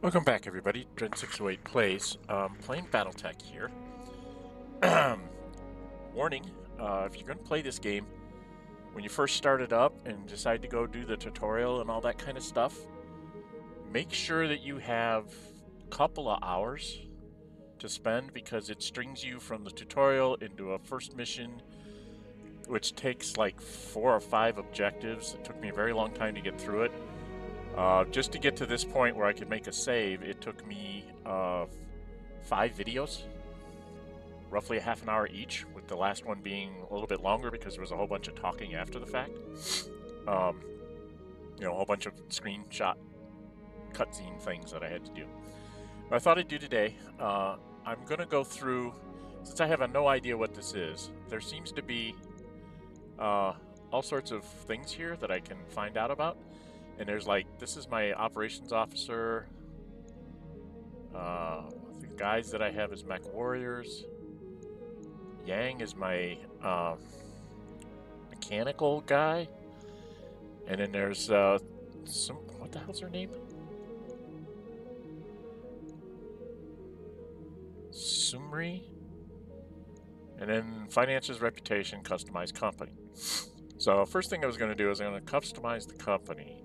Welcome back, everybody. Dren608 Plays, playing Battletech here. Warning, if you're going to play this game, when you first start it up and decide to go do the tutorial and all that kind of stuff, make sure that you have a couple of hours to spend, because it strings you from the tutorial into a first mission, which takes like 4 or 5 objectives. It took me a very long time to get through it. Just to get to this point where I could make a save, it took me 5 videos, roughly a half an hour each, with the last one being a little bit longer because there was a whole bunch of talking after the fact. You know, a whole bunch of screenshot cutscene things that I had to do. What I thought I'd do today, I'm going to go through, since I have no idea what this is, there seems to be all sorts of things here that I can find out about. And there's like, this is my operations officer. The guys that I have as mech warriors. Yang is my mechanical guy. And then there's what the hell's her name? Sumire. And then finances, reputation, customized company. So first thing I was going to do is I'm going to customize the company.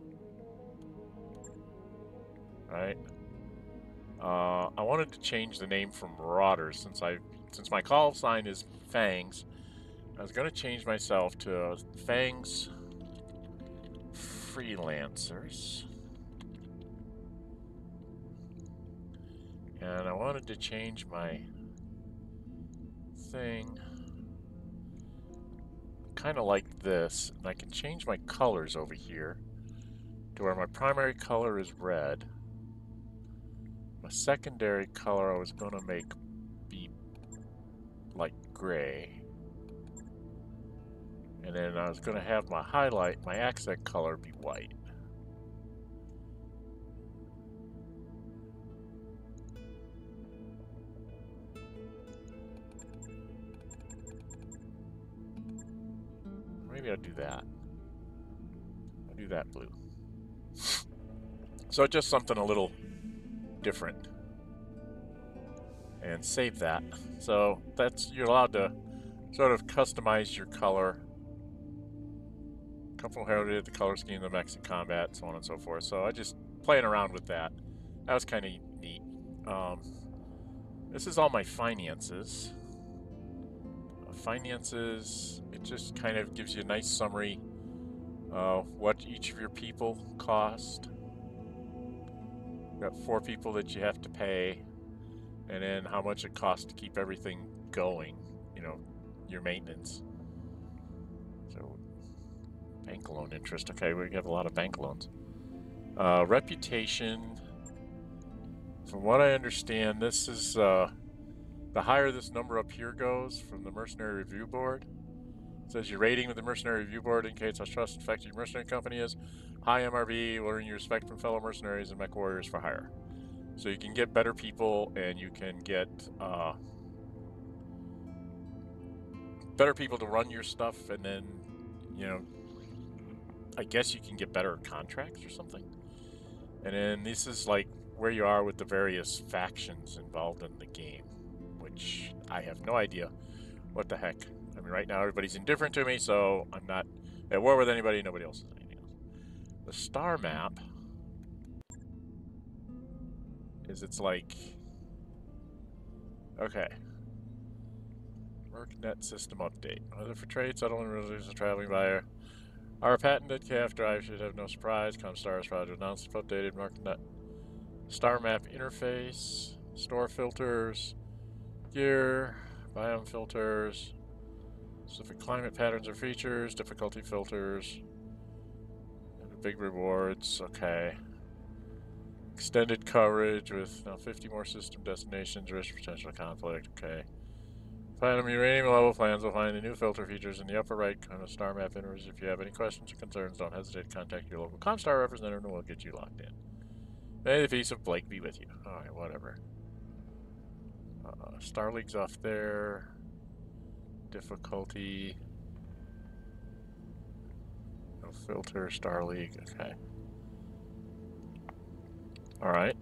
Right. I wanted to change the name from Marauders since my call sign is Fangs. I was going to change myself to Fangs Freelancers. And I wanted to change my thing kind of like this. And I can change my colors over here to where my primary color is red. My secondary color I was going to make be like gray. And then I was going to have my highlight, my accent color be white. Maybe I'll do that. I'll do that blue. So just something a little different, and save that. So you're allowed to sort of customize your color, comfortable heritage, the color scheme, the mechs in combat, so on and so forth. So I just playing around with that. That was kind of neat. This is all my finances. It just kind of gives you a nice summary of what each of your people cost. Got 4 people that you have to pay, and then how much it costs to keep everything going, you know, your maintenance. So bank loan interest, okay, we have a lot of bank loans. Reputation, from what I understand, this is the higher this number up here goes from the Mercenary Review Board. It says your rating with the Mercenary Review Board indicates how trusted effective your mercenary company is. High MRV will earn you respect from fellow mercenaries and mech warriors for hire. So you can get better people, and you can get better people to run your stuff, and then, you know, I guess you can get better contracts or something. And then this is like where you are with the various factions involved in the game, which I have no idea what the heck. I mean, right now everybody's indifferent to me, so I'm not at war with anybody. Nobody else is anything else. The star map is, it's like, okay. WorkNet system update. Whether for trade, settlement, resolution, traveling buyer. Our patented KF drive should have no surprise. Comstar is proud to announce the updated WorkNet star map interface, store filters, gear, biome filters, specific climate patterns or features, difficulty filters, big rewards, okay. Extended coverage with now 50 more system destinations, risk potential conflict, okay. Platinum uranium level plans will find the new filter features in the upper right kind of star map interface. If you have any questions or concerns, don't hesitate to contact your local Comstar representative and we'll get you locked in. May the peace of Blake be with you. Alright, whatever. Star League's off there. Difficulty. No filter, Star League, okay. Alright.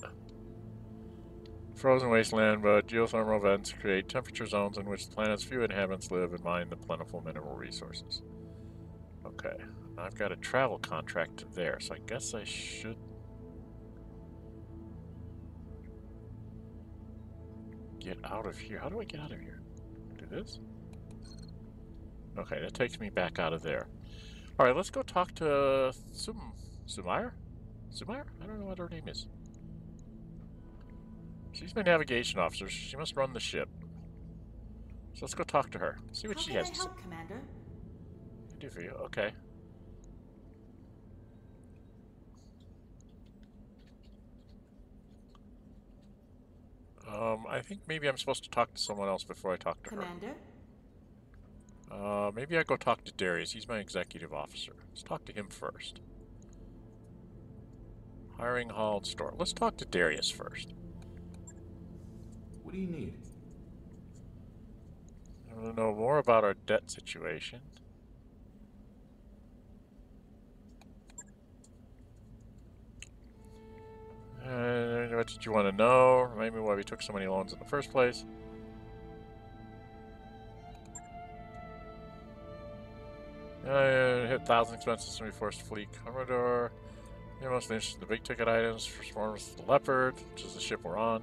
frozen wasteland, but geothermal vents create temperature zones in which the planet's few inhabitants live and mine the plentiful mineral resources. Okay, I've got a travel contract to there, so I guess I should... get out of here. How do I get out of here? Do this? Okay, that takes me back out of there. Alright, let's go talk to Sumire? Sumire? I don't know what her name is. She's my navigation officer. She must run the ship. So let's go talk to her. See what she has to say. How can I help, Commander? I do for you. Okay. I think maybe I'm supposed to talk to someone else before I talk to Commander? her. Maybe I go talk to Darius. He's my executive officer. Let's talk to him first. Hiring hall and store. Let's talk to Darius first. What do you need? I want to know more about our debt situation. What did you want to know? Remind me why we took so many loans in the first place. Hit 1,000 expenses when we forced to flee Commodore. You're mostly interested in the big ticket items. First one was the Leopard, which is the ship we're on.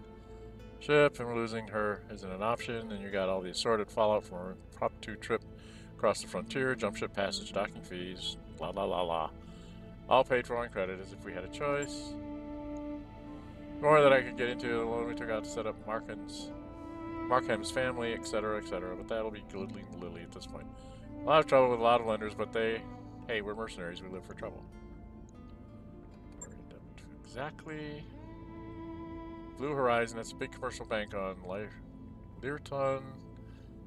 And we're losing her isn't an option. And you got all the assorted fallout from our Prop 2 trip across the frontier, jump ship passage, docking fees, la la la la. All paid for on credit as if we had a choice. More that I could get into the loan we took out to set up Markham's family, etc., etc. But that'll be Goodly and Lily at this point. A lot of trouble with a lot of lenders, but hey, we're mercenaries. We live for trouble. Exactly. Blue Horizon. That's a big commercial bank on Lyreton.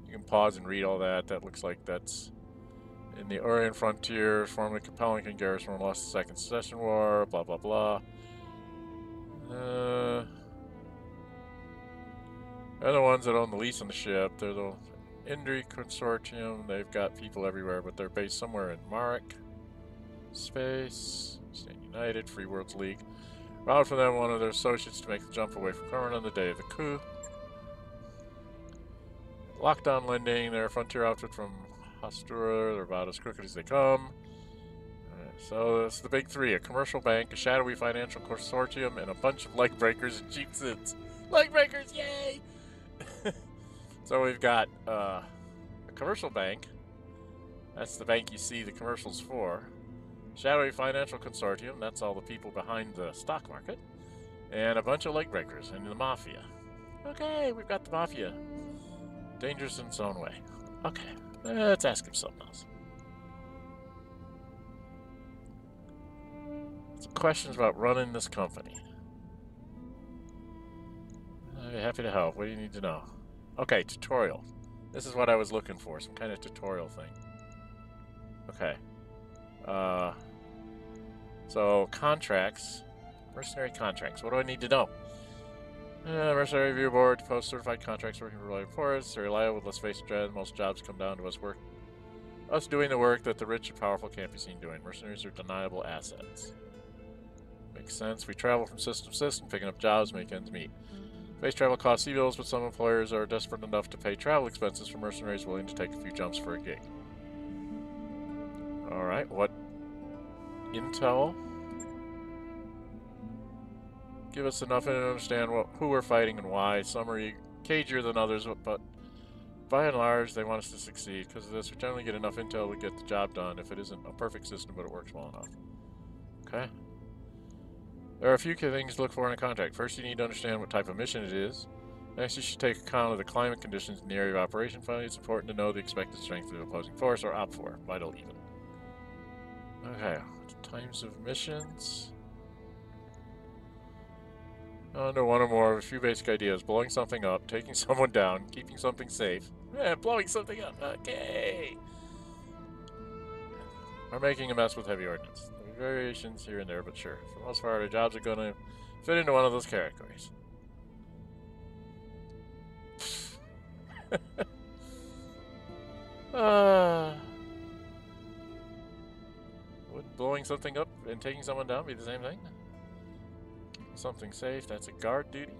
You can pause and read all that. That looks like that's in the Orient frontier. Formerly compelling and garrison lost the Second Secession War. Blah blah blah. They're the ones that own the lease on the ship. They're the Indri Consortium. They've got people everywhere, but they're based somewhere in Marek space. Stand United, Free Worlds League. Robbed from them one of their associates to make the jump away from Corman on the day of the coup. Lockdown Lending, they're a frontier outfit from Hastura. They're about as crooked as they come. So that's the big three: a commercial bank, a shadowy financial consortium, and a bunch of leg breakers and cheap suits. Leg breakers, yay! So we've got a commercial bank. That's the bank you see the commercials for. Shadowy financial consortium. That's all the people behind the stock market. And a bunch of leg breakers and the mafia. Okay, we've got the mafia. Dangerous in its own way. Okay, let's ask him something else. Some questions about running this company. I'd be happy to help. What do you need to know? Okay, tutorial. This is what I was looking for, some kind of tutorial thing. Okay. So, contracts. Mercenary contracts. What do I need to know? Mercenary Review Board, post certified contracts working for reliable forests. They're reliable, let's face it, most jobs come down to us doing the work that the rich and powerful can't be seen doing. Mercenaries are deniable assets. Makes sense. We travel from system to system, picking up jobs, make ends meet. Base travel costs evils, but some employers are desperate enough to pay travel expenses for mercenaries willing to take a few jumps for a gig. Alright, what intel? Give us enough to understand who we're fighting and why. Some are cagier than others, but by and large, they want us to succeed. Because of this, we generally get enough intel to get the job done if it isn't a perfect system, but it works well enough. Okay? There are a few key things to look for in a contract. First, you need to understand what type of mission it is. Next, you should take account of the climate conditions in the area of operation. Finally, it's important to know the expected strength of the opposing force, or OPFOR, vital even. Okay, times of missions. Under one or more of a few basic ideas. Blowing something up, taking someone down, keeping something safe. Blowing something up, okay! Or making a mess with heavy ordnance. There'll be variations here and there, but sure. For the most part, our jobs are gonna fit into one of those categories. Would blowing something up and taking someone down be the same thing? Keeping something safe, that's a guard duty.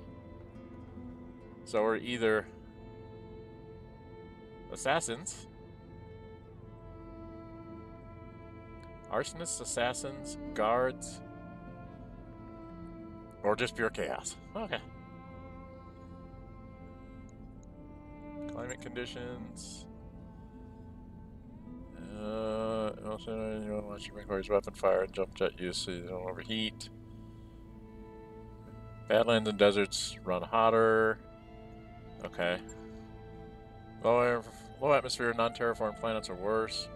So we're either assassins, arsonists, assassins, guards, or just pure chaos. Okay. Climate conditions. Also, you want to watch your requires weapon fire and jump jet use so you don't overheat. Badlands and deserts run hotter. Okay. Low atmosphere, non-terraformed planets are worse.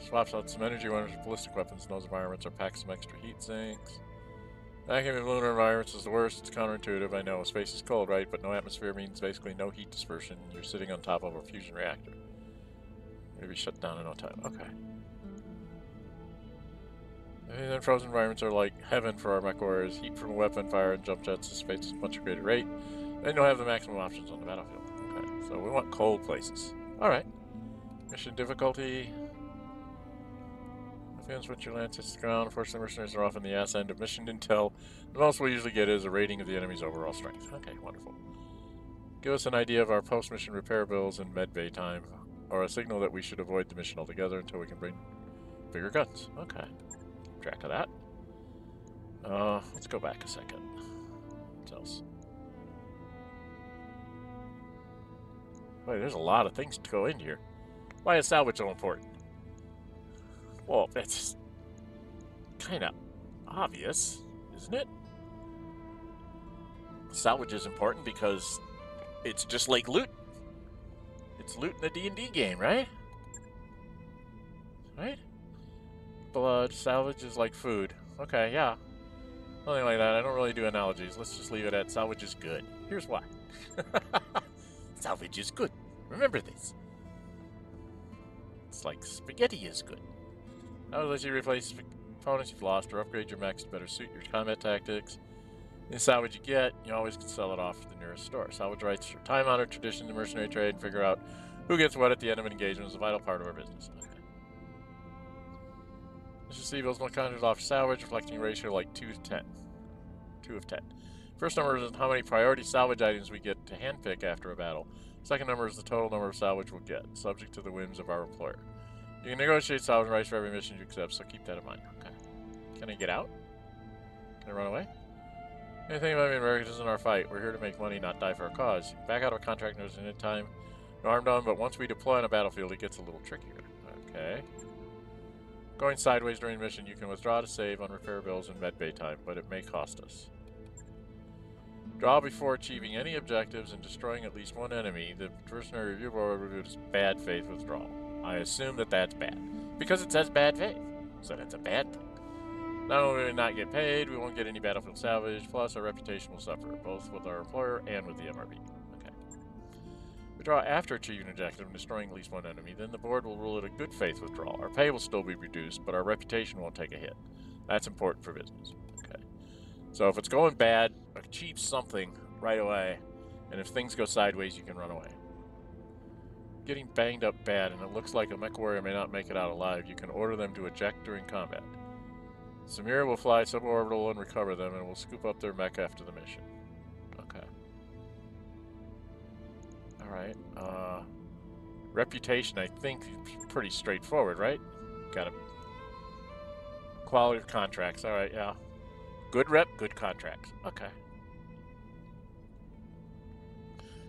Swaps out some energy runners with ballistic weapons in those environments or packs some extra heat sinks. Vacuum in lunar environments is the worst. It's counterintuitive, I know. Space is cold, right? But no atmosphere means basically no heat dispersion. You're sitting on top of a fusion reactor. Maybe shut down in no time. Okay. And then frozen environments are like heaven for our mech warriors. Heat from a weapon, fire, and jump jets dissipates at a much greater rate. Then you'll have the maximum options on the battlefield. Okay, so we want cold places. Alright. Mission difficulty. Defense once your land hits the ground. Unfortunately, mercenaries are often the ass end of mission intel. The most we usually get is a rating of the enemy's overall strength. Okay, wonderful. Give us an idea of our post-mission repair bills and med bay time, or a signal that we should avoid the mission altogether until we can bring bigger guns. Okay. Keep track of that. Let's go back a second. What else? Wait, there's a lot of things to go in here. Why is salvage so important? Well, it's kind of obvious, isn't it? Salvage is important because it's just like loot. It's loot in a D&D game, right? Right? Blood, salvage is like food. Okay, yeah. Something like that. I don't really do analogies. Let's just leave it at salvage is good. Here's why. Salvage is good. Remember this. It's like spaghetti is good. That will let you replace opponents you've lost or upgrade your mechs to better suit your combat tactics. The salvage you get, you always can sell it off to the nearest store. Salvage rights are time-honored tradition in mercenary trade, and figure out who gets what at the end of an engagement is a vital part of our business. Okay. Mission Seabills no counters off salvage, reflecting a ratio like 2 to 10. 2 of 10. First number is how many priority salvage items we get to handpick after a battle. Second number is the total number of salvage we'll get, subject to the whims of our employer. You can negotiate salvage rights for every mission you accept, so keep that in mind. Okay. Can I get out? Can I run away? Anything about me and Barracks isn't our fight. We're here to make money, not die for a cause. You can back out of a contract notice in time. No harm done, but once we deploy on a battlefield, it gets a little trickier. Okay. Going sideways during mission, you can withdraw to save on repair bills and med bay time, but it may cost us. Draw before achieving any objectives and destroying at least one enemy. The mercenary review board reviews bad faith withdrawal. I assume that that's bad. Because it says bad faith. So that's a bad thing. Not only will we not get paid, we won't get any battlefield salvage, plus our reputation will suffer, both with our employer and with the MRB. Okay. We draw after achieving an objective and destroying at least one enemy, then the board will rule it a good faith withdrawal. Our pay will still be reduced, but our reputation won't take a hit. That's important for business. Okay. So if it's going bad, achieve something right away, and if things go sideways, you can run away. Getting banged up bad, and it looks like a mech warrior may not make it out alive, you can order them to eject during combat. Sumire will fly suborbital and recover them, and will scoop up their mech after the mission. Okay. Alright, reputation, I think, is pretty straightforward, right? Got a quality of contracts, alright, yeah. Good rep, good contracts. Okay.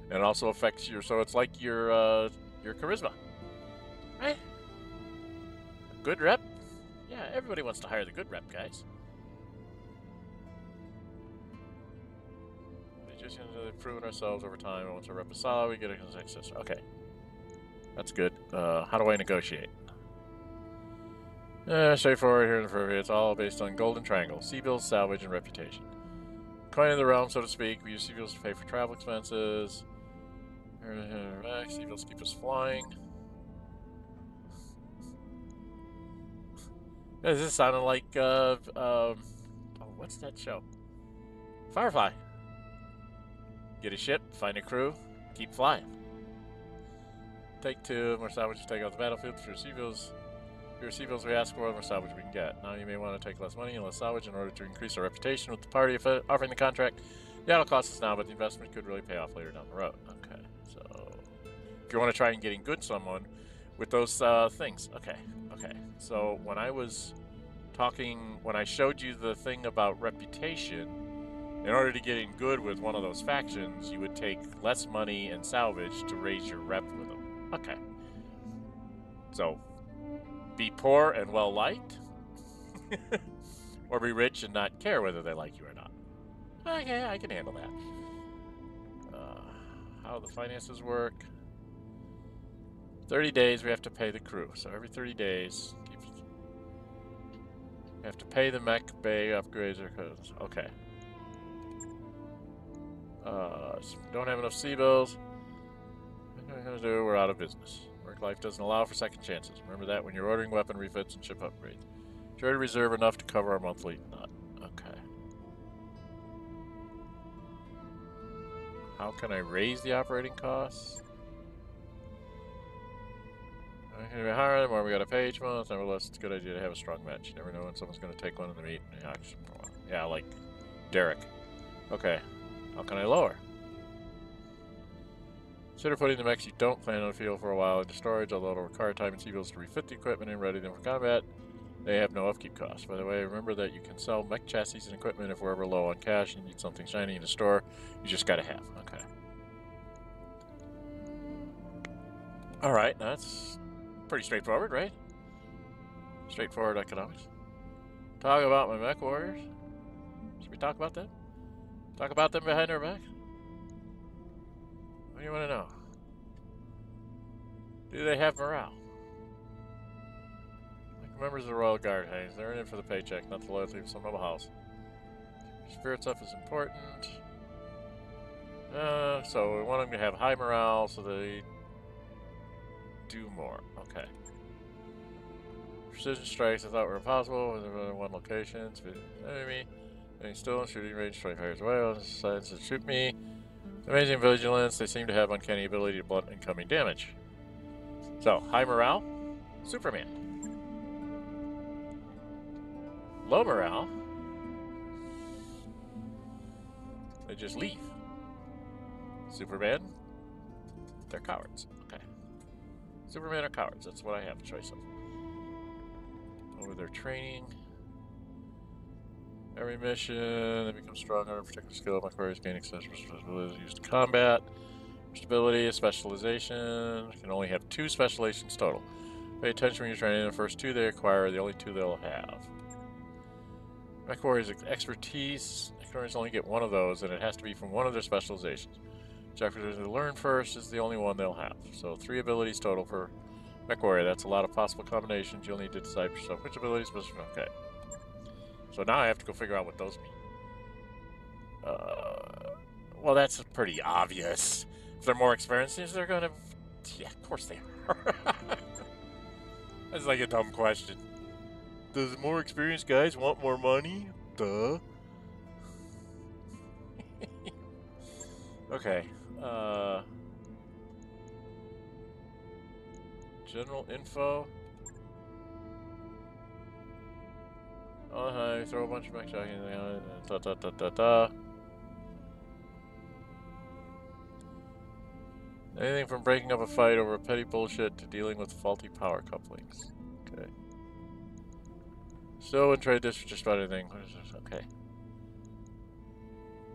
And it also affects your, so it's like your charisma, right? A good rep? Yeah, everybody wants to hire the good rep, guys. We just proven ourselves over time, and once our rep is solid, we get a successor. Okay. That's good. How do I negotiate? Straightforward here in the privy. It's all based on golden triangle. C-bills, salvage, and reputation. Coin of the realm, so to speak. We use C-bills to pay for travel expenses. C-bills keep us flying. Does this sound like, oh, what's that show? Firefly. Get a ship, find a crew, keep flying. Take 2, more salvage to take out the battlefield. For your C-bills we ask for, the more salvage we can get. Now you may want to take less money and less salvage in order to increase our reputation with the party offering the contract. Yeah, it'll cost us now, but the investment could really pay off later down the road. Okay, so if you want to try and getting good someone with those things. Okay, okay. So when I was talking, when I showed you the thing about reputation, in order to get in good with one of those factions, you would take less money and salvage to raise your rep with them. Okay. So, be poor and well-liked, or be rich and not care whether they like you or not. Okay, I can handle that. How the finances work. 30 days we have to pay the crew. So every 30 days, we have to pay the Mech Bay upgrades or codes. Okay. So don't have enough C-bills. What are we gonna do? We're out of business. Work life doesn't allow for second chances. Remember that when you're ordering weapon refits and ship upgrades. Try to reserve enough to cover our monthly nut. Okay. How can I raise the operating costs? Okay, we hire them, or we got to pay each month. Nevertheless, it's a good idea to have a strong match. You never know when someone's going to take one in the meet. Yeah, like Derek. Okay. How can I lower? Consider putting the mechs you don't plan on the field for a while into storage, although it'll require time and C-bills to refit the equipment and ready them for combat. They have no upkeep costs. By the way, remember that you can sell mech chassis and equipment if we're ever low on cash and you need something shiny in a store. You just gotta have. Okay. Alright, that's pretty straightforward, right? Straightforward economics. Talk about my mech warriors. Should we talk about them? Talk about them behind our back? What do you want to know? Do they have morale? Like members of the Royal Guard, hey, they're in it for the paycheck, not the loyalty of some noble house. Spirit stuff is important. So we want them to have high morale so they do more. Okay. Precision strikes I thought were impossible with one location. Enemy. Being still in shooting range 25 yards away. Decides to shoot me. Amazing vigilance. They seem to have uncanny ability to blunt incoming damage. So, high morale. Superman. Low morale. They just leave. Superman. They're cowards. Okay. Superman are cowards. That's what I have a choice of. Over their training. Every mission, they become stronger in particular skill. My queries gain access responsibilities used in combat. Stability, specialization. You can only have 2 specializations total. Pay attention when you're training. The first 2 they acquire are the only 2 they'll have. Mech warriors expertise. Mech warriors only get 1 of those, and it has to be from one of their specializations. Whichever they learn first is the only one they'll have. So 3 abilities total for Mech warrior. That's a lot of possible combinations. You'll need to decide for yourself which abilities. Okay. So now I have to go figure out what those mean. Well, that's pretty obvious. If they're more experienced, they're gonna... Yeah, of course they are. That's like a dumb question. Does more experienced guys want more money? Duh. Okay. General info. Oh, hi. Throw a bunch of mech shotguns. Anything from breaking up a fight over petty bullshit to dealing with faulty power couplings. Okay. Still wouldn't trade this for just about anything. What is this? Okay.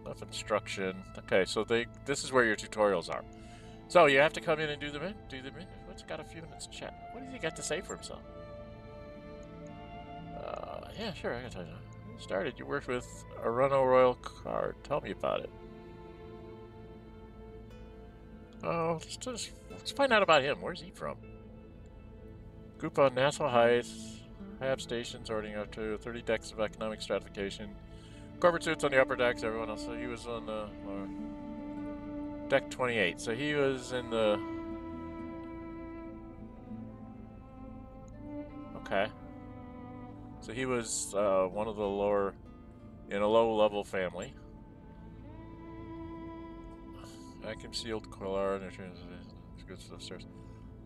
Enough instruction. Okay, so this is where your tutorials are. So you have to come in and do them in. What's got a few minutes to chat? What does he got to say for himself? Yeah, sure, I can tell you. You started, you worked with Arano Royal Card. Tell me about it. Oh, let's find out about him. Where's he from? Group on Nassau Heights. Hab stations ordering up to 30 decks of economic stratification. Corporate suits on the upper decks, everyone else. So he was on the deck 28. So he was in the... Okay. So he was one of the lower... in a low-level family. Vacuum sealed Quellar, good stuff upstairs.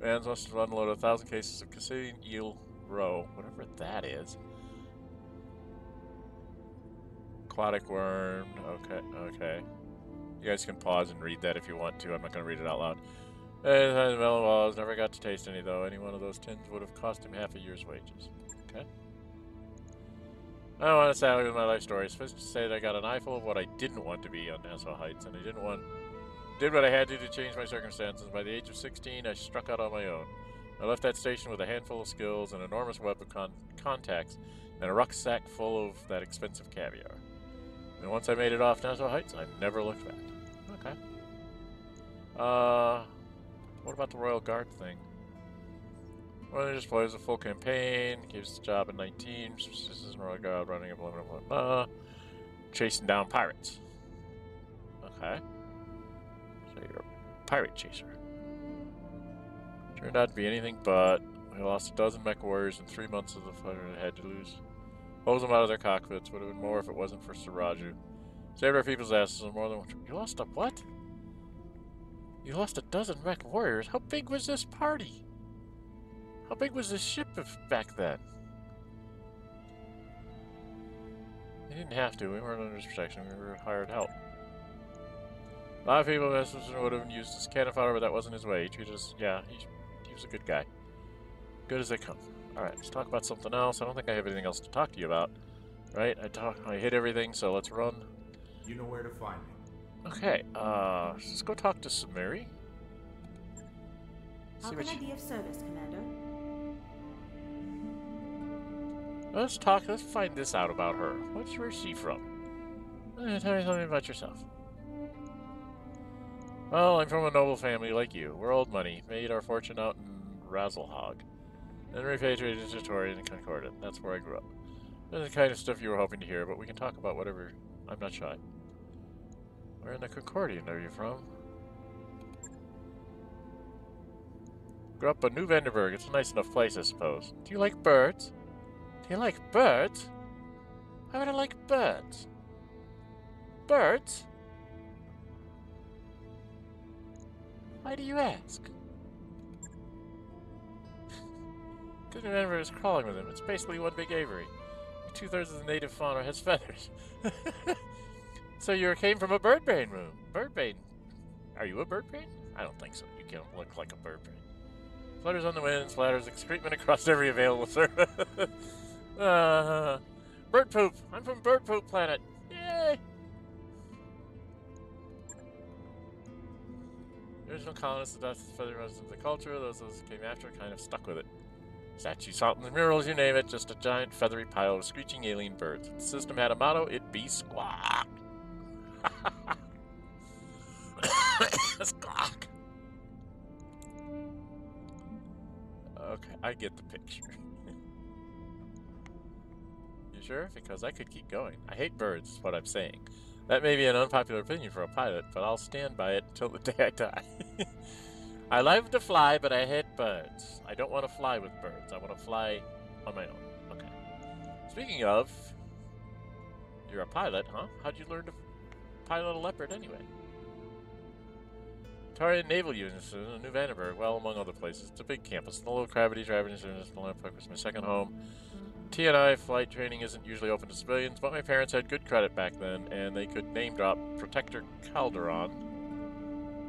Vans must have unloaded 1,000 cases of Cassidian Eel Row, whatever that is. Aquatic worm. Okay, okay. You guys can pause and read that if you want to. I'm not going to read it out loud. Melon walls. Never got to taste any, though. Any one of those tins would have cost him half a year's wages. Okay. I don't want to sadly with my life story. Suffice to say that I got an eyeful of what I didn't want to be on Nassau Heights, and I did what I had to change my circumstances. By the age of 16, I struck out on my own. I left that station with a handful of skills, an enormous web of contacts, and a rucksack full of that expensive caviar. And once I made it off Nassau Heights, I never looked back. Okay. What about the Royal Guard thing? Well, he just plays a full campaign, gives the job at 19, this is Royal Guard running a blah blah blah blah. Chasing down pirates. Okay. So you're a pirate chaser. Turned out to be anything but. We lost a dozen mech warriors in 3 months of the fighter and had to lose. Hose them out of their cockpits. Would have been more if it wasn't for Siraju. Saved our people's asses on more than one. You lost a what? You lost a dozen mech warriors? How big was this party? How big was this ship back then? We didn't have to. We weren't under his protection. We were hired help. A lot of people would have used his cannon fodder, but that wasn't his way. He treated us, yeah, he was a good guy. Good as they come. Alright, let's talk about something else. I don't think I have anything else to talk to you about. Right? I hit everything, so let's run. You know where to find me. Okay, let's go talk to Sumire. How can I be of service, Commander? Let's find this out about her. Where's she from? Tell me something about yourself. Well, I'm from a noble family like you. We're old money. Made our fortune out in Razzlehog. Then repatriated to Torian and Concordat. That's where I grew up. That's the kind of stuff you were hoping to hear, but we can talk about whatever. I'm not shy. Where in the Concordian are you from? Grew up in New Vandenberg. It's a nice enough place, I suppose. Do you like birds? Do you like birds? Why would I like birds? Birds? Why do you ask? Because New Vandenberg is crawling with him. It's basically one big aviary. 2/3 of the native fauna has feathers. So you came from a birdbrain room. Birdbrain. Are you a birdbrain? I don't think so. You can't look like a birdbrain. Flutters on the wind, splatters excrement across every available surface. Bird poop. I'm from Bird Poop Planet. Yay! The original colonists adopted the feather residents of the culture. Those who came after kind of stuck with it. Statues, fountains, murals, you name it. Just a giant feathery pile of screeching alien birds. If the system had a motto, it'd be squawk. Squawk. Okay, I get the picture. You sure? Because I could keep going. I hate birds, is what I'm saying. That may be an unpopular opinion for a pilot, but I'll stand by it until the day I die. I love to fly, but I hate birds. I don't want to fly with birds. I want to fly on my own. Okay. Speaking of, you're a pilot, huh? How'd you learn to pilot a Leopard anyway? Tarian Naval Units in New Vandenberg, well, among other places. It's a big campus. The low gravity driving unit was my second home. T&I flight training isn't usually open to civilians, but my parents had good credit back then, and they could name drop Protector Calderon.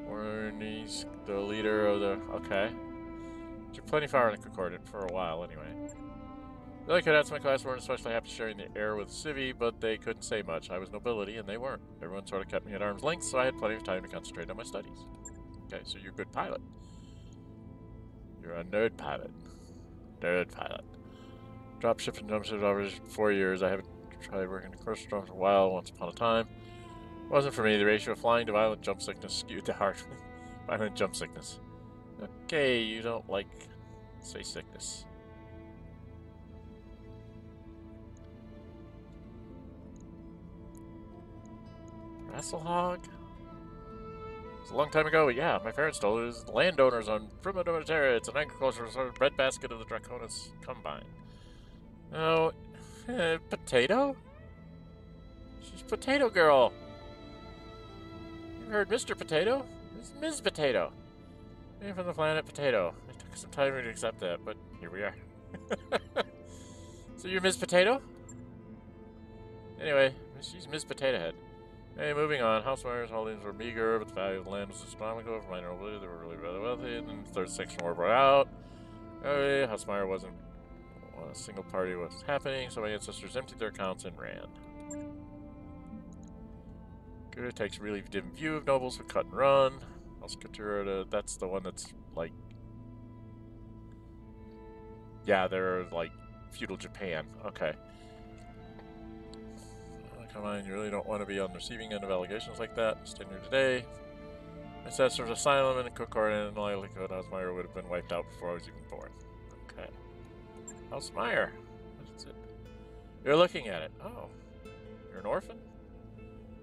Or he's the leader of the... Okay. You're plenty far in the Concordat for a while, anyway. The other cadets in my class weren't especially happy sharing the air with Civi, but they couldn't say much. I was nobility, and they weren't. Everyone sort of kept me at arm's length, so I had plenty of time to concentrate on my studies. Okay, so you're a good pilot. You're a nerd pilot. Nerd pilot. Dropship and jumpship over 4 years. I haven't tried working in course for a while, once upon a time. It wasn't for me. The ratio of flying to violent jump sickness skewed to heart. Violent jump sickness. Okay, you don't like... say sickness. Rasselhog? It's a long time ago, yeah, my parents told it was landowners on Primitive Terra. It's an agricultural sort of breadbasket of the Draconis Combine. Oh, Potato? She's Potato Girl. You heard Mr. Potato? It's Ms. Potato. I'm from the planet Potato. It took some time to accept that, but here we are. So you're Ms. Potato? Anyway, She's Miss Potato Head. Hey, moving on. House Mire's holdings were meager, but the value of the land was astronomical. For minor nobility, they were really rather wealthy. And then the third section war broke out. Okay, House Mire wasn't a single party was happening, so my ancestors emptied their accounts and ran. Good, takes a really dim view of nobles who cut and run. That's the one that's like... Yeah, they're like feudal Japan. Okay. Come on, you really don't want to be on the receiving end of allegations like that. Just here today. Ancestors asylum and cook court and likelihood House Mire would have been wiped out before I was even born. Okay. House Mire. What is it? You're looking at it. Oh. You're an orphan?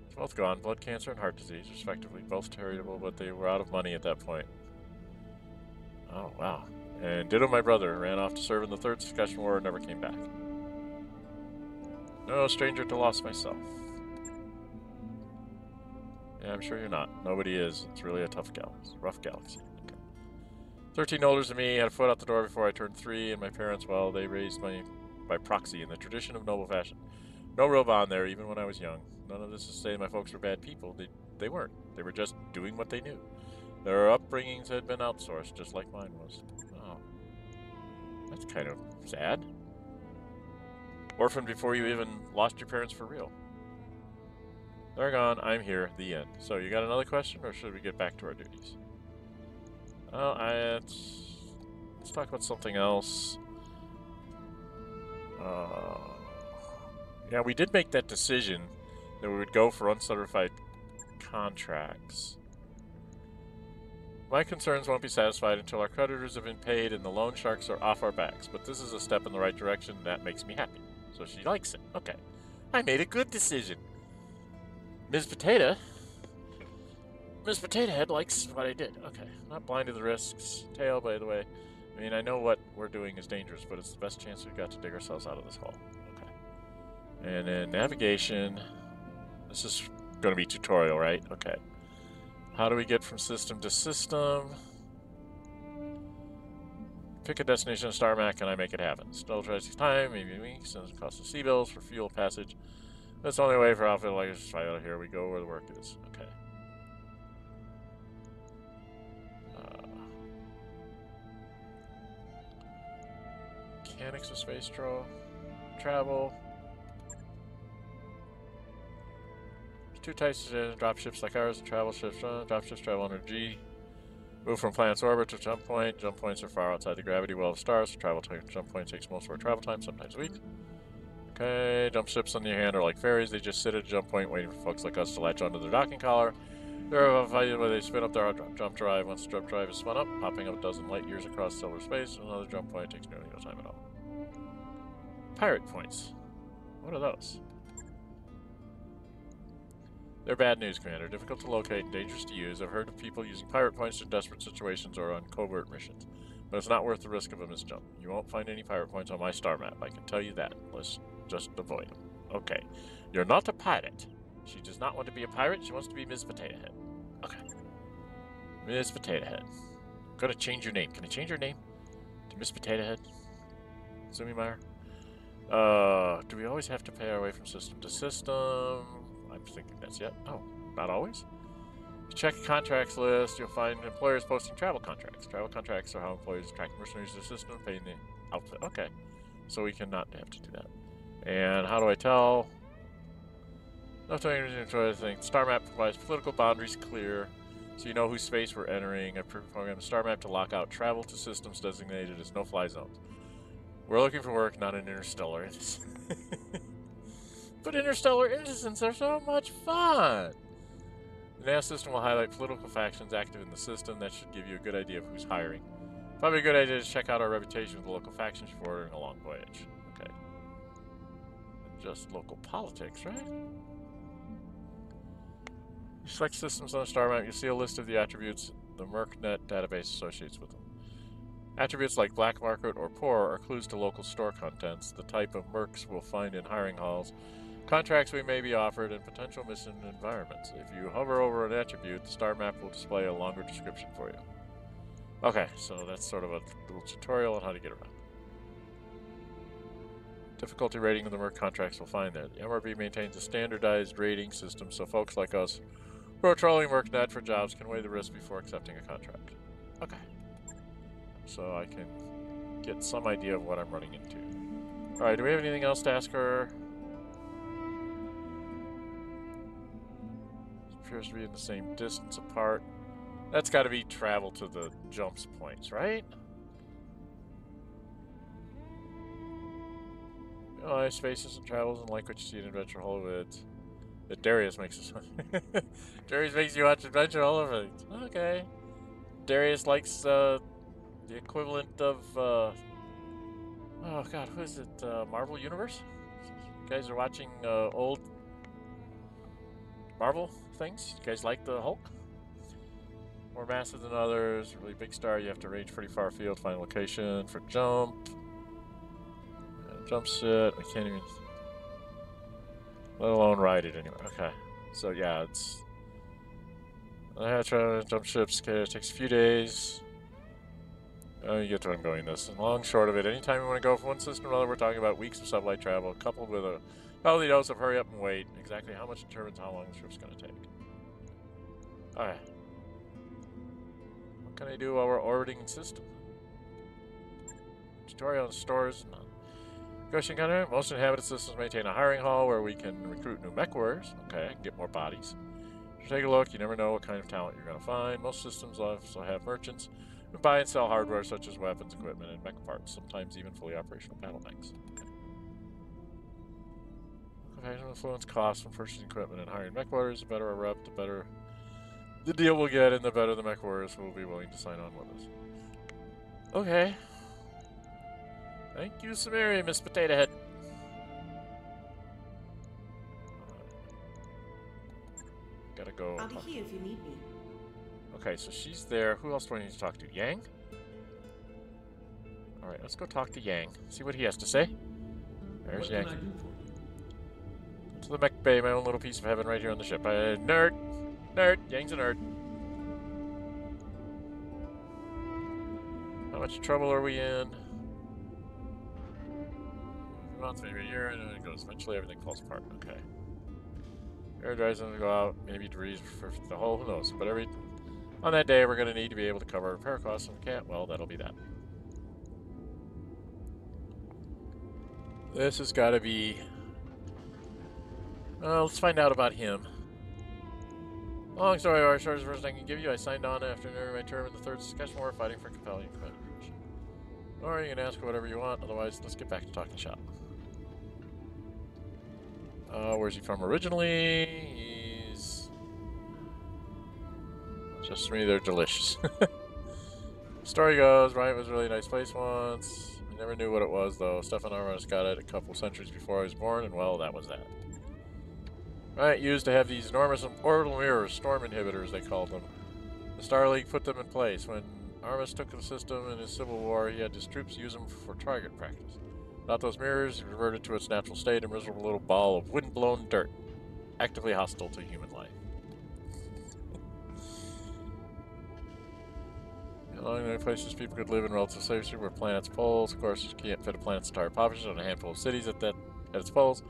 It's both gone. Blood cancer and heart disease, respectively. Both terrible, but they were out of money at that point. Oh, wow. And ditto my brother. Ran off to serve in the Third Succession War and never came back. No stranger to loss myself. Yeah, I'm sure you're not. Nobody is. It's really a tough galaxy. Rough galaxy. Okay. 13 older than me, had a foot out the door before I turned 3, and my parents, well, they raised me by proxy in the tradition of noble fashion. No real bond there, even when I was young. None of this is to say my folks were bad people. They weren't. They were just doing what they knew. Their upbringings had been outsourced, just like mine was. Oh. That's kind of sad. Orphaned before you even lost your parents for real. They're gone. I'm here. The end. So, you got another question, or should we get back to our duties? Oh, let's talk about something else. Yeah, we did make that decision that we would go for uncertified contracts. My concerns won't be satisfied until our creditors have been paid and the loan sharks are off our backs, but this is a step in the right direction, and that makes me happy. So she likes it. Okay. I made a good decision. Miss Potato Head likes what I did. Okay. Not blind to the risks. Tail, by the way. I mean, I know what we're doing is dangerous, but it's the best chance we've got to dig ourselves out of this hole. Okay. And then navigation. This is going to be tutorial, right? Okay. How do we get from system to system? Pick a destination on Star Map, and I make it happen. Still tries to time, maybe weeks, and it costs us sea bills for fuel passage. That's the only way for outfit like this. Here we go where the work is. Okay. Mechanics of space travel. There's two types of dropships like ours and travel ships. Dropships travel under G. Move from planet's orbit to jump point. Jump points are far outside the gravity well of stars, so jump point takes most of our travel time, sometimes a week. Okay, jump ships on the other hand are like ferries. They just sit at a jump point waiting for folks like us to latch onto their docking collar. They're where they spin up their jump drive. Once the jump drive is spun up, popping up a dozen light years across stellar space, another jump point takes nearly no time at all. Pirate points. What are those? They're bad news, Commander. Difficult to locate and dangerous to use. I've heard of people using pirate points in desperate situations or on covert missions. But it's not worth the risk of a misjump. You won't find any pirate points on my star map, I can tell you that. Let's just avoid them. Okay. You're not a pirate. She does not want to be a pirate, she wants to be Miss Potato Head. Okay. Miss Potato Head. I'm gonna change your name. Can I change your name to Miss Potato Head? Sumire? Do we always have to pay our way from system to system? I'm thinking that's it. Oh, not always? You check a contracts list, you'll find employers posting travel contracts. Travel contracts are how employers attract mercenaries to the system and paying the outfit. Okay. So we cannot have to do that. And how do I tell? No telling you think. Star map provides political boundaries clear, so you know whose space we're entering. I program a star map to lock out travel to systems designated as no-fly zones. We're looking for work, not an interstellar. But interstellar innocents are so much fun! The nav system will highlight political factions active in the system. That should give you a good idea of who's hiring. Probably a good idea to check out our reputation with the local factions before ordering a long voyage. Okay. Just local politics, right? You select systems on a star map, you'll see a list of the attributes the MercNet database associates with them. Attributes like black market or poor are clues to local store contents, the type of mercs we'll find in hiring halls, contracts we may be offered, and potential mission environments. If you hover over an attribute, the star map will display a longer description for you. Okay, so that's sort of a little tutorial on how to get around. difficulty rating of the Merc contracts will find there. The MRB maintains a standardized rating system so folks like us who are trolling MercNet for jobs can weigh the risk before accepting a contract. Okay. So I can get some idea of what I'm running into. Alright, do we have anything else to ask her? Appears to be in the same distance apart. That's got to be travel to the jumps points, right? Oh, spaces and travels and like what you see in Adventure Holovids. That Darius makes us. Darius makes you watch Adventure Holovids. Okay. Darius likes the equivalent of oh god, who is it? Marvel Universe? You guys are watching old Marvel things? You guys like the Hulk? More massive than others, really big star, you have to range pretty far afield, find a location for jump. Jump set, we can't even, let alone ride it anyway. Okay, so yeah, it's, jump ships, okay, it takes a few days. Oh, you get to where I'm going this. And long short of it, anytime you want to go from one system to another, we're talking about weeks of sublight travel, coupled with a healthy dose of hurry up and wait. Exactly how much determines how long the trip's going to take. Alright. What can I do while we're orbiting system? Tutorial on stores. Negotiating content. Most inhabited systems maintain a hiring hall where we can recruit new mech warriors. Okay, I can get more bodies. Take a look. You never know what kind of talent you're going to find. Most systems also have merchants who buy and sell hardware such as weapons, equipment, and mech parts. Sometimes even fully operational battle mechs. Okay, influence costs from purchasing equipment and hiring mech warriors. The better our rep, the better the deal we'll get, and the better the mech warriors will be willing to sign on with us. Okay. Thank you, Sumire, Miss Potato Head. Gotta go. I'll be here if you need me. Okay, so she's there. Who else do I need to talk to? Yang? Alright, let's go talk to Yang. See what he has to say. There's Yang. What can I do for you? To the Mech Bay, my own little piece of heaven right here on the ship. Nerd! Nerd! Yang's a nerd. How much trouble are we in? Months, maybe a year, and then it goes. Eventually everything falls apart. Okay. Air drives going to go out, maybe degrees for the whole, who knows. But on that day, we're going to need to be able to cover repair costs. If we can't, well, that'll be that. This has got to be... Well, let's find out about him. Long story or short, as first I can give you, I signed on after nearing my term in the 3rd Saskatchewan War, fighting for compelling credit. Or you can ask whatever you want, otherwise, let's get back to talking shop. Where's he from originally? He's... Just me, they're delicious. Story goes, Ryan was a really nice place once. I never knew what it was, though. Stefan Armas got it a couple centuries before I was born, and well, that was that. Right, used to have these enormous orbital mirrors, storm inhibitors, they called them. The Star League put them in place. When Armas took the system in his civil war, he had his troops use them for target practice. Without those mirrors, it reverted to its natural state, a miserable little ball of wind-blown dirt, actively hostile to human life. Along the places people could live in relative safety were planets' poles. Of course, you can't fit a planet's entire population on a handful of cities at its poles.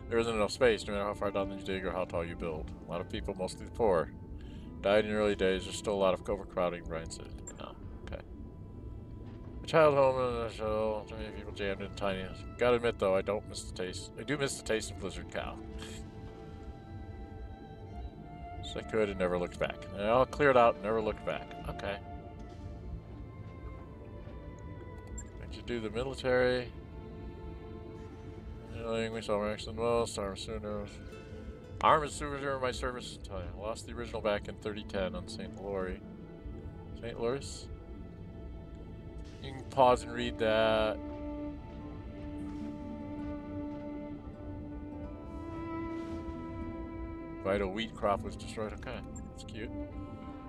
There isn't enough space, no matter how far down you dig or how tall you build. A lot of people, mostly the poor, died in the early days. There's still a lot of overcrowding, Brian said. No. Okay. A child home and a show. Too many people jammed in tiny. Gotta admit, though, I do miss the taste of Blizzard Cow. So I could and never looked back. They all cleared out and never looked back. Okay. I should do the military. We saw Max and most. Arms super in my service. I lost the original back in 3010 on St. Laurie. St. Louis? You can pause and read that. Vital wheat crop was destroyed. Okay, that's cute.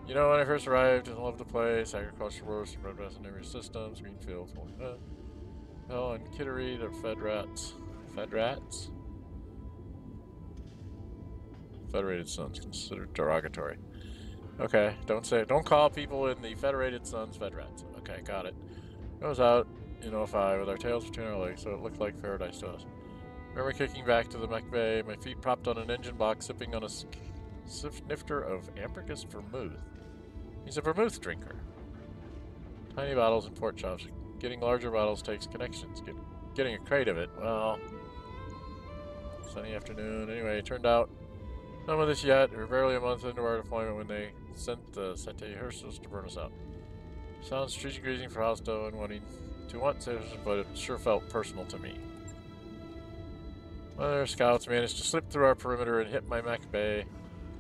You know, when I first arrived, I loved the place. Agriculture roast, red rest and every systems, green fields, holy that. Hell, and Kittery, they're fed rats. Fed rats? Federated Sons, considered derogatory. Okay, don't call people in the Federated Sons fed rats. Okay, got it. Goes out. in '05 with our tails between our legs, so it looked like paradise to us. Remember kicking back to the Mech Bay, my feet propped on an engine block, sipping on a snifter of ambergris vermouth. He's a vermouth drinker. Tiny bottles and pork chops. Getting larger bottles takes connections. Getting a crate of it, well... Sunny afternoon. Anyway, it turned out none of this yet. We were barely a month into our deployment when they sent the Sete Hearses to burn us out. Sounds strategic reasoning for Halstow and wanting to want citizens, but it sure felt personal to me. One of their scouts managed to slip through our perimeter and hit my Mech Bay.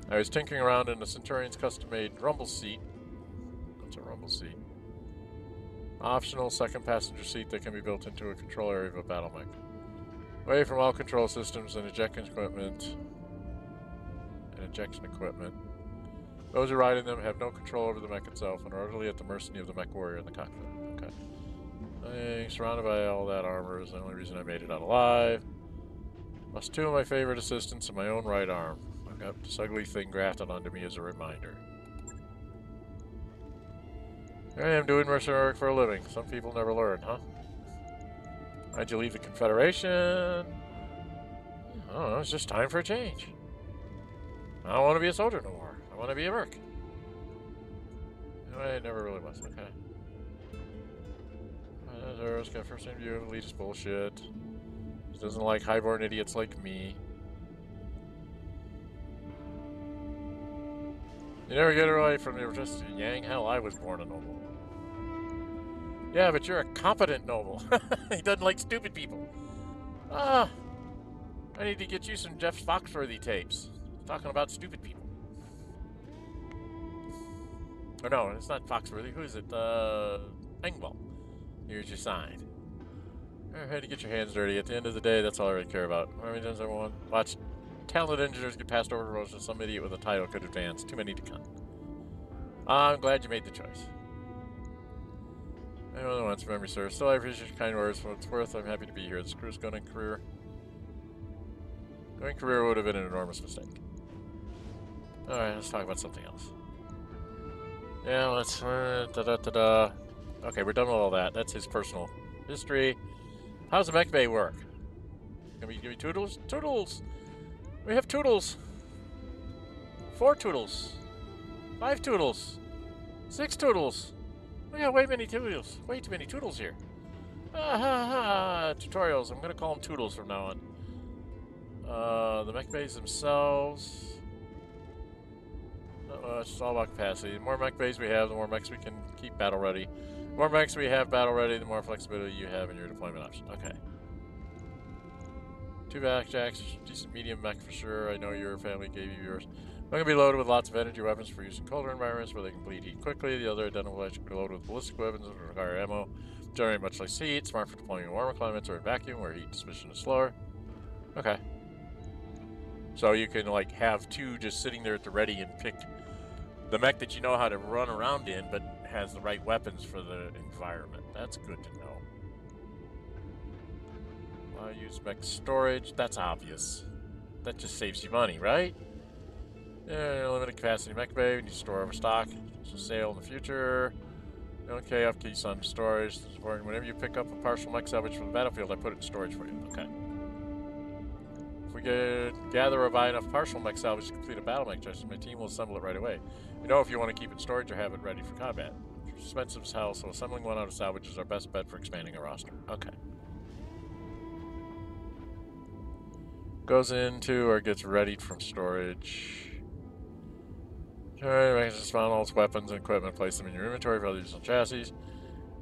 I was tinkering around in the Centurion's custom-made rumble seat. What's a rumble seat? Optional second passenger seat that can be built into a control area of a battle mech. Away from all control systems and ejection equipment. Those who ride in them have no control over the mech itself and are utterly at the mercy of the mech warrior in the cockpit. Okay. Being surrounded by all that armor is the only reason I made it out alive. Lost two of my favorite assistants and my own right arm. I got this ugly thing grafted onto me as a reminder. Here I am doing mercenary work for a living. Some people never learn, huh? Why'd you leave the Confederation? I don't know, it's just time for a change. I don't want to be a soldier no more. I want to be a merc. Anyway, it never really was. Okay. Darius got first interview of elitist bullshit. He doesn't like highborn idiots like me. You never get it right from the just Yang. Hell, I was born a noble. Yeah, but you're a competent noble. He doesn't like stupid people. Ah, I need to get you some Jeff Foxworthy tapes. Talking about stupid people. Or no, it's not Foxworthy. Who is it? Engvall. Here's your sign. I had to get your hands dirty. At the end of the day, that's all I really care about. How many times I want watch talented engineers get passed over promotion, some idiot with a title could advance. Too many to count. I'm glad you made the choice. Anyone wants memory, sir. Still, I appreciate your kind words. For what it's worth, I'm happy to be here. This crew's going career. Going career would have been an enormous mistake. Alright, let's talk about something else. Yeah, let's... Okay, we're done with all that. That's his personal history. How's the Mech Bay work? Can we give me toodles? Toodles! We have toodles! 4 toodles! 5 toodles! 6 toodles! We got way many toodles. Way too many toodles here. Tutorials. I'm gonna call them toodles from now on. The mech bays themselves. It's all about capacity. The more mech bays we have, the more mechs we can keep battle ready. The more mechs we have battle ready, the more flexibility you have in your deployment option. Okay. 2 backjacks, decent medium mech for sure. I know your family gave you yours. I'm going to be loaded with lots of energy weapons for use in colder environments where they can bleed heat quickly. The other identical should be loaded with ballistic weapons that require ammo. Generate much less heat, smart for deploying in warmer climates or in vacuum where heat transmission is slower. Okay. So you can like have 2 just sitting there at the ready and pick the mech that you know how to run around in but has the right weapons for the environment. That's good to know. Use mech storage. That's obvious. That just saves you money, right? Yeah, limited capacity mech bay. We need to store overstock. So sale in the future. Okay, upkeep on storage. Whenever you pick up a partial mech salvage from the battlefield, I put it in storage for you. Okay. If we gather or buy enough partial mech salvage to complete a battle mech chest, my team will assemble it right away. You know if you want to keep it in storage or have it ready for combat. It's expensive as hell, so assembling one out of salvage is our best bet for expanding our roster. Okay. Goes into or gets readied from storage. Alright, makes just found all its weapons and equipment, place them in your inventory for other use on chassis.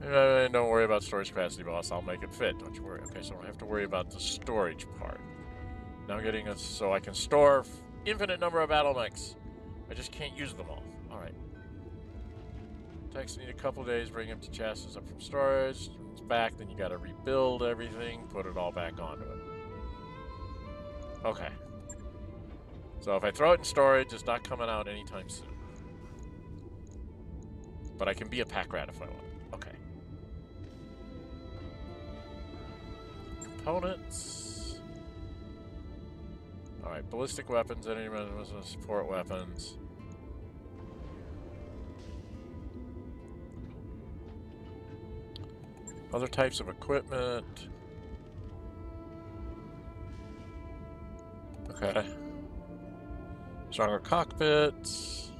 And don't worry about storage capacity, boss. I'll make it fit. Don't you worry. Okay, so I don't have to worry about the storage part. Now getting us so I can store infinite number of battle mechs. I just can't use them all. Alright. Techs need a couple days, bring empty chassis up from storage. When it's back, then you gotta rebuild everything, put it all back onto it. Okay. So if I throw it in storage, it's not coming out anytime soon. But I can be a pack rat if I want. Okay. Components. Alright, ballistic weapons, any support weapons. Other types of equipment. Okay. Stronger cockpits.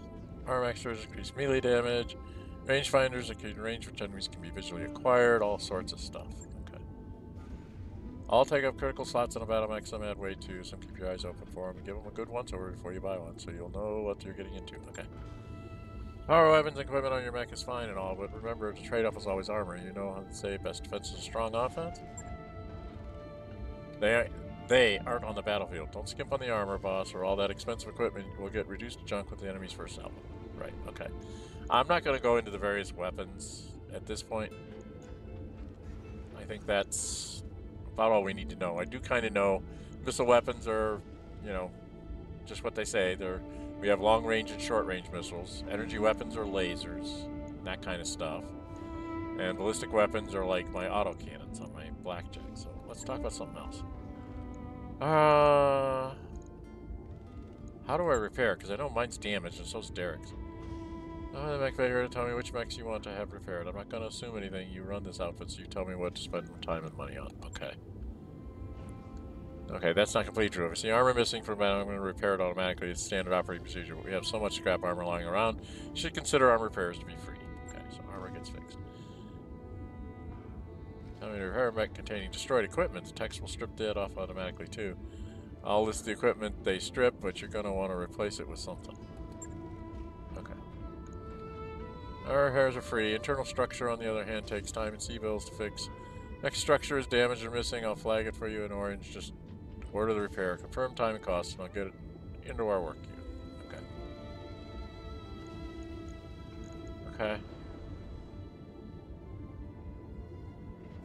Arm extras increase melee damage. Rangefinders that can range which enemies can be visually acquired. All sorts of stuff. Okay. All take up critical slots in a battle mech. Some add weight too. Some keep your eyes open for them and give them a good once over before you buy one, so you'll know what you're getting into. Okay. Power weapons and equipment on your mech is fine and all, but remember the trade-off is always armor. You know how to say best defense is a strong offense? They aren't on the battlefield. Don't skimp on the armor, boss, or all that expensive equipment will get reduced to junk with the enemy's first salvo. Right, okay. I'm not going to go into the various weapons at this point. I think that's about all we need to know. I do kind of know missile weapons are, you know, just what they say. We have long-range and short-range missiles. Energy weapons are lasers, that kind of stuff. And ballistic weapons are like my autocannons on my blackjack. So let's talk about something else. How do I repair? Because I know mine's damaged and so's Derek's. The Mech Bay here to tell me which mechs you want to have repaired. I'm not going to assume anything. You run this outfit, so you tell me what to spend time and money on. Okay. Okay, that's not completely true. If I see armor missing from battle, I'm going to repair it automatically. It's standard operating procedure, but we have so much scrap armor lying around, you should consider armor repairs to be free. Okay, so armor gets fixed. Tell me to repair a mech containing destroyed equipment. The text will strip that off automatically too. I'll list the equipment they strip, but you're going to want to replace it with something. Okay. Our repairs are free. Internal structure, on the other hand, takes time and C-bills to fix. Mech structure is damaged or missing. I'll flag it for you in orange. Just order the repair. Confirm time and cost, and I'll get it into our work queue. Okay. Okay.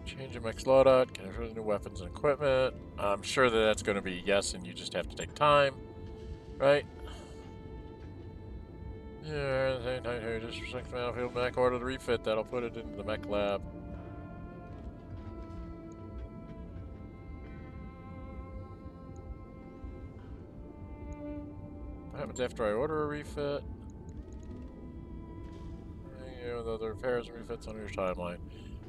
Change your mech's loadout, can I new weapons and equipment? I'm sure that that's going to be yes, and you just have to take time, right? Yeah, just select the battlefield mech, order the refit, that'll put it into the mech lab. What happens after I order a refit? You know, the repairs and refits on your timeline.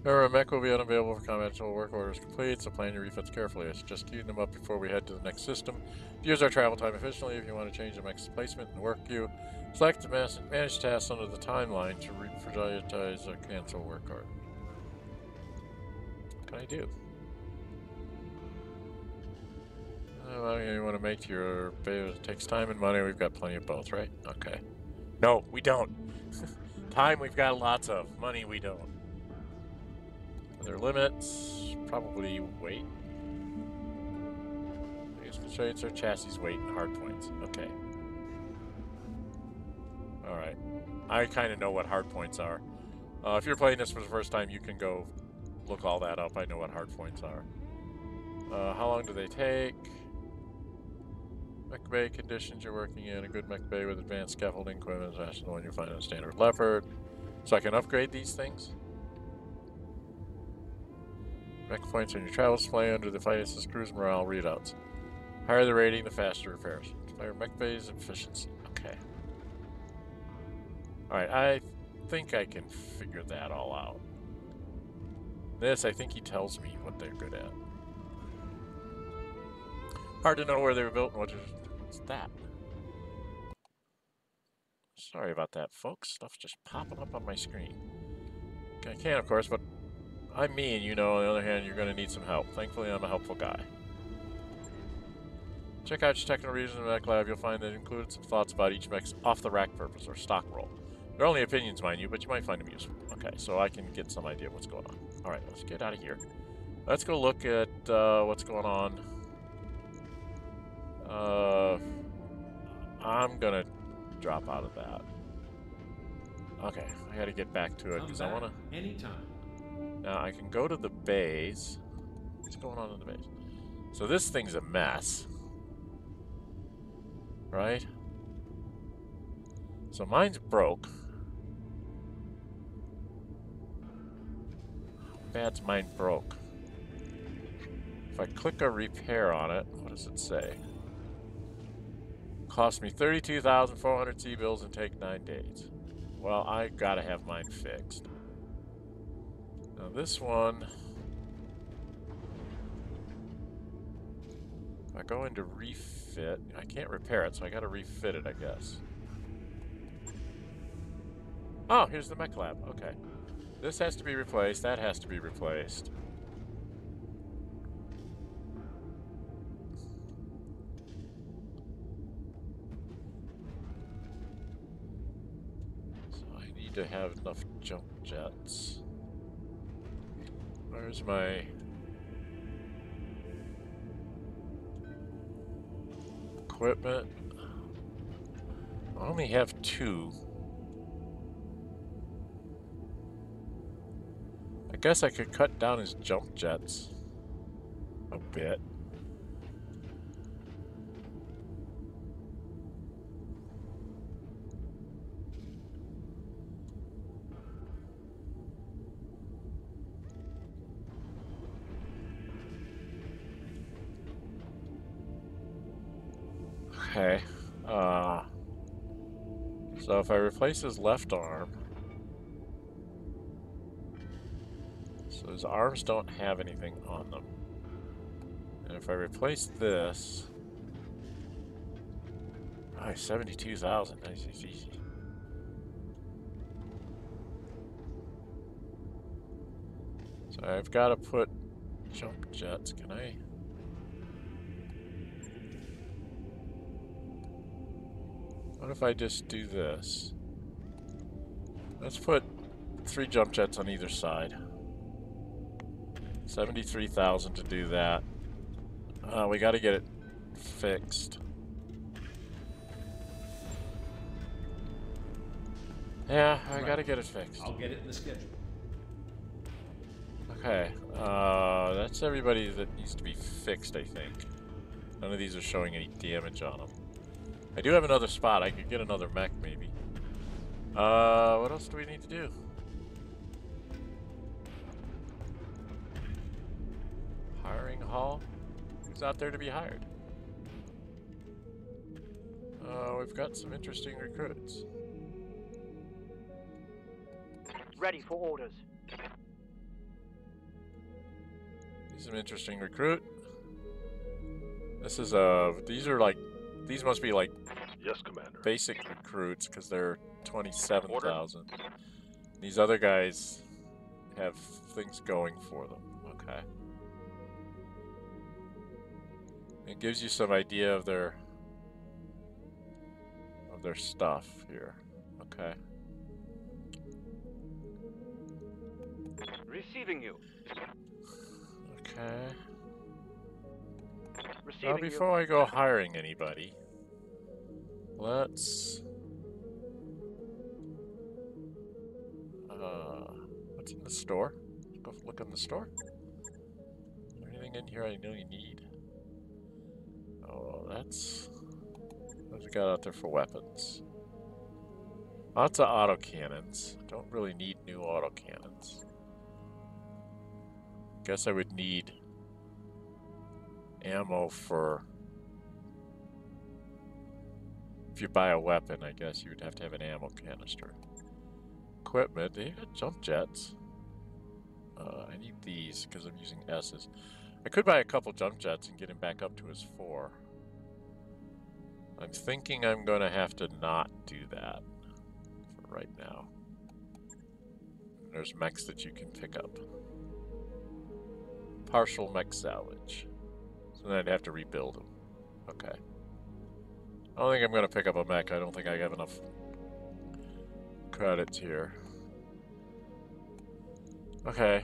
Remember, a mech will be unavailable for combat until work order is complete, so plan your refits carefully. I suggest queuing them up before we head to the next system. Use our travel time efficiently. If you want to change the mech's placement and work queue, select the manage tasks under the timeline to prioritize or cancel work order. What can I do? Well, you want to make your it takes time and money. We've got plenty of both, right? Okay. No, we don't. Time we've got lots of. Money we don't. Their limits, probably weight. Biggest constraints are chassis weight and hard points. Okay. Alright. I kind of know what hard points are. If you're playing this for the first time, you can go look all that up. I know what hard points are. How long do they take? Mech Bay conditions you're working in. A good Mech Bay with advanced scaffolding equipment is actually the one you find in a standard Leopard. So I can upgrade these things. Mech points on your travel display under the Fias' cruise morale readouts. Higher the rating, the faster repairs. Higher Mech Bay's efficiency. Okay. Alright, I think I can figure that all out. This, I think he tells me what they're good at. Hard to know where they were built and what's that? Sorry about that, folks. Stuff's just popping up on my screen. Okay, I can, of course, but I'm me, and you know, on the other hand, you're going to need some help. Thankfully, I'm a helpful guy. Check out your technical regions in the Mech Lab. You'll find that included some thoughts about each mech's off-the-rack purpose or stock roll. They're only opinions, mind you, but you might find them useful. Okay, so I can get some idea of what's going on. Alright, let's get out of here. Let's go look at what's going on. I'm going to drop out of that. Okay, I got to get back to it because I want to... Anytime. Now, I can go to the bays. What's going on in the bays? So this thing's a mess. Right? So mine's broke. How bad's mine broke? If I click a repair on it, what does it say? Cost me 32,400 C-bills and take 9 days. Well, I gotta have mine fixed. Now this one, if I go into refit, I can't repair it, so I gotta refit it, I guess. Oh, here's the mech lab. Okay. This has to be replaced, that has to be replaced. So I need to have enough jump jets. Where's my equipment? I only have 2. I guess I could cut down his jump jets a bit. Okay. So if I replace his left arm, so his arms don't have anything on them. And if I replace this, oh, 72,000. Nice, easy. So I've got to put jump jets. Can I? What if I just do this? Let's put 3 jump jets on either side. 73,000 to do that. We got to get it fixed. Yeah, I got to get it fixed. I'll get it in the schedule. Okay, that's everybody that needs to be fixed, I think. None of these are showing any damage on them. I do have another spot. I could get another mech, maybe. What else do we need to do? Hiring hall? Who's out there to be hired? We've got some interesting recruits. Ready for orders. He's an interesting recruit. This is these are like, these must be like, yes, Commander. Basic recruits because they're 27,000. These other guys have things going for them. Okay. It gives you some idea of their stuff here. Okay. Receiving you. Okay. Receiving Now, before I go hiring anybody, let's... what's in the store? Let's go look in the store. Is there anything in here I know you need? Oh, that's... What we got out there for weapons? Lots of autocannons. Don't really need new autocannons. Guess I would need ammo for... If you buy a weapon, I guess you would have to have an ammo canister. Equipment, they got jump jets. I need these because I'm using S's. I could buy a couple jump jets and get him back up to his 4. I'm thinking I'm going to have to not do that for right now. There's mechs that you can pick up. Partial mech salvage. So then I'd have to rebuild them. Okay. I don't think I'm going to pick up a mech. I don't think I have enough credits here. Okay.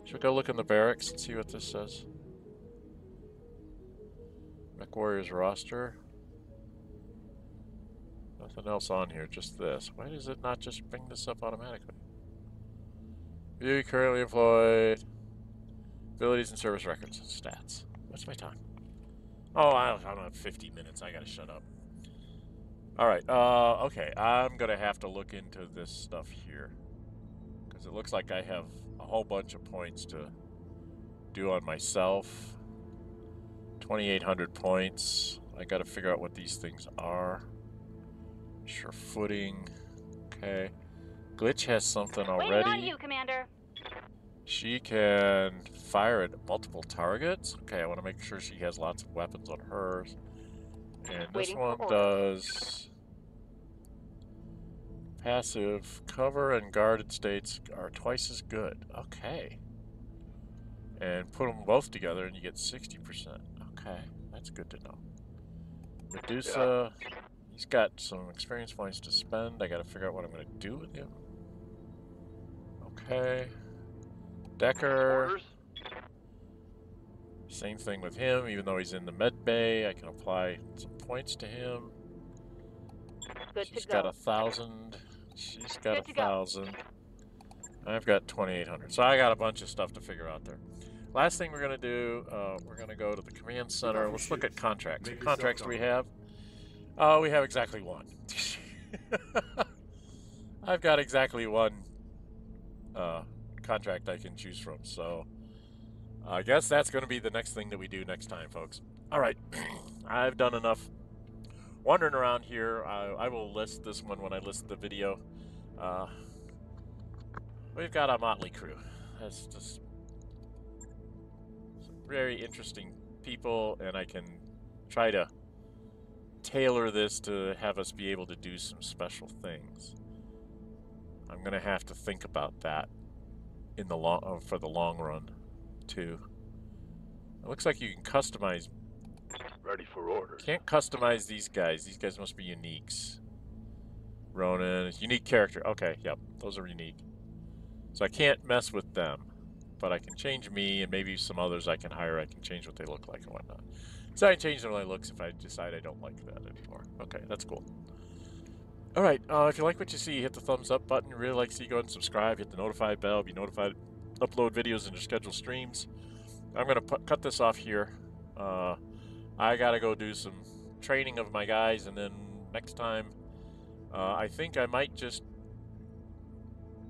Should we go look in the barracks and see what this says? Mech Warriors roster. Nothing else on here, just this. Why does it not just bring this up automatically? View currently employed. Abilities and service records. Stats. What's my time? Oh, I don't have 50 minutes. I gotta shut up. Alright, okay. I'm gonna have to look into this stuff here. Because it looks like I have a whole bunch of points to do on myself. 2,800 points. I gotta figure out what these things are. Sure footing. Okay. Glitch has something Waiting on already. you, Commander. She can fire at multiple targets. Okay, I want to make sure she has lots of weapons on hers. And this Waiting for one orders. does passive. Cover and guarded states are twice as good. Okay. And put them both together and you get 60%. Okay, that's good to know. Medusa, he's got some experience points to spend. I gotta figure out what I'm gonna do with him. Okay. Decker. Orders? Same thing with him, even though he's in the Mech Bay, I can apply some points to him. Good She's to go. got 1,000. She's got Good to go. 1,000. I've got 2,800. So I got a bunch of stuff to figure out there. Last thing we're gonna do, we're gonna go to the command center. Let's look at contracts. What contracts do we have? We have exactly one. I've got exactly one contract I can choose from. So I guess that's going to be the next thing that we do next time, folks. All right. I've done enough wandering around here. I will list this one when I list the video. We've got a motley crew. That's just some very interesting people, and I can try to tailor this to have us be able to do some special things. I'm gonna have to think about that in the for the long run too. It looks like you can customize. Ready for orders. Can't customize these guys. These guys must be uniques. Ronan, unique character. Okay, yep, those are unique. So I can't mess with them, but I can change me and maybe some others I can hire. I can change what they look like and whatnot. So I can change their looks if I decide I don't like that anymore. Okay, that's cool. All right, if you like what you see, hit the thumbs up button. Really like to see you go ahead and subscribe. Hit the notify bell. Be notified. Upload videos into scheduled streams. I'm gonna cut this off here. I gotta go do some training of my guys, and then next time, I think I might just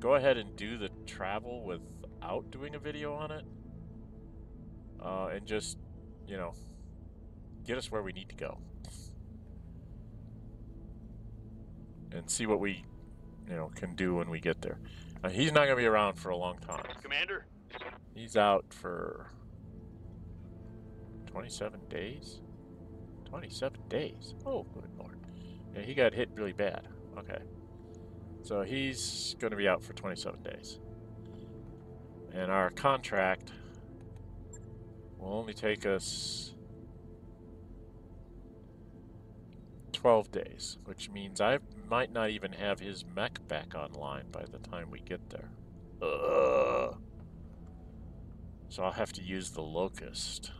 go ahead and do the travel without doing a video on it, and just, you know, get us where we need to go, and see what we, you know, can do when we get there. He's not gonna be around for a long time. Commander? He's out for 27 days? 27 days? Oh, good lord. Yeah, he got hit really bad. Okay. So he's going to be out for 27 days. And our contract will only take us 12 days, which means I might not even have his mech back online by the time we get there. So I'll have to use the Locust.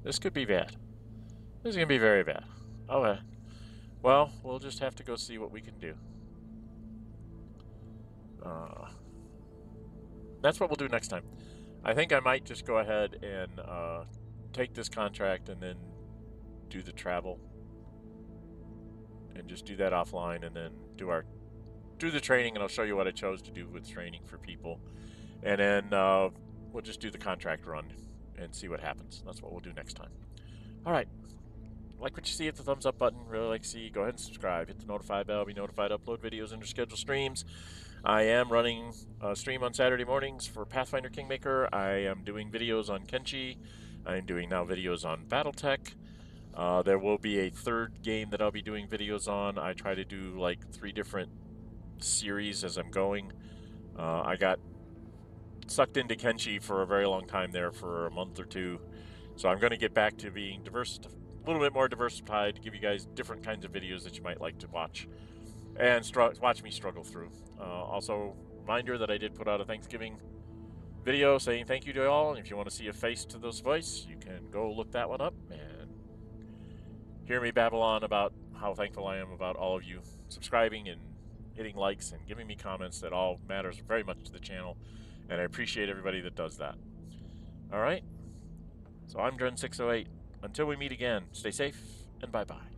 This could be bad. This is going to be very bad. Okay. Well, we'll just have to go see what we can do. That's what we'll do next time. I think I might just go ahead and take this contract and then do the travel. And just do that offline, and then do the training, and I'll show you what I chose to do with training for people. And then we'll just do the contract run and see what happens. That's what we'll do next time. All right. Like what you see, hit the thumbs up button. Really like to see you. Go ahead and subscribe. Hit the notify bell. Be notified to upload videos into scheduled streams. I am running a stream on Saturday mornings for Pathfinder Kingmaker. I am doing videos on Kenshi. I am doing now videos on Battletech. There will be a third game that I'll be doing videos on. I try to do like 3 different series as I'm going. I got sucked into Kenshi for a very long time there for a month or 2. So I'm going to get back to being a little bit more diversified to give you guys different kinds of videos that you might like to watch and watch me struggle through. Also, reminder that I did put out a Thanksgiving video saying thank you to all. And if you want to see a face to those voice, you can go look that one up and hear me babble on about how thankful I am about all of you subscribing and hitting likes and giving me comments. That all matters very much to the channel, and I appreciate everybody that does that. All right, so I'm Dren608. Until we meet again, stay safe and bye-bye.